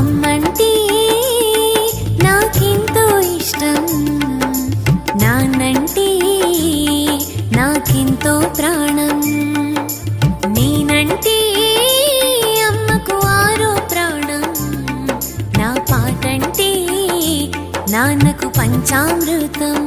అమ్మంటే నాకెంతో ఇష్టం, నాన్నంటే నాకెంతో ప్రాణం. నేనంటే అమ్మకు ఆరో ప్రాణం, నా పాటంటే నాన్నకు పంచామృతం.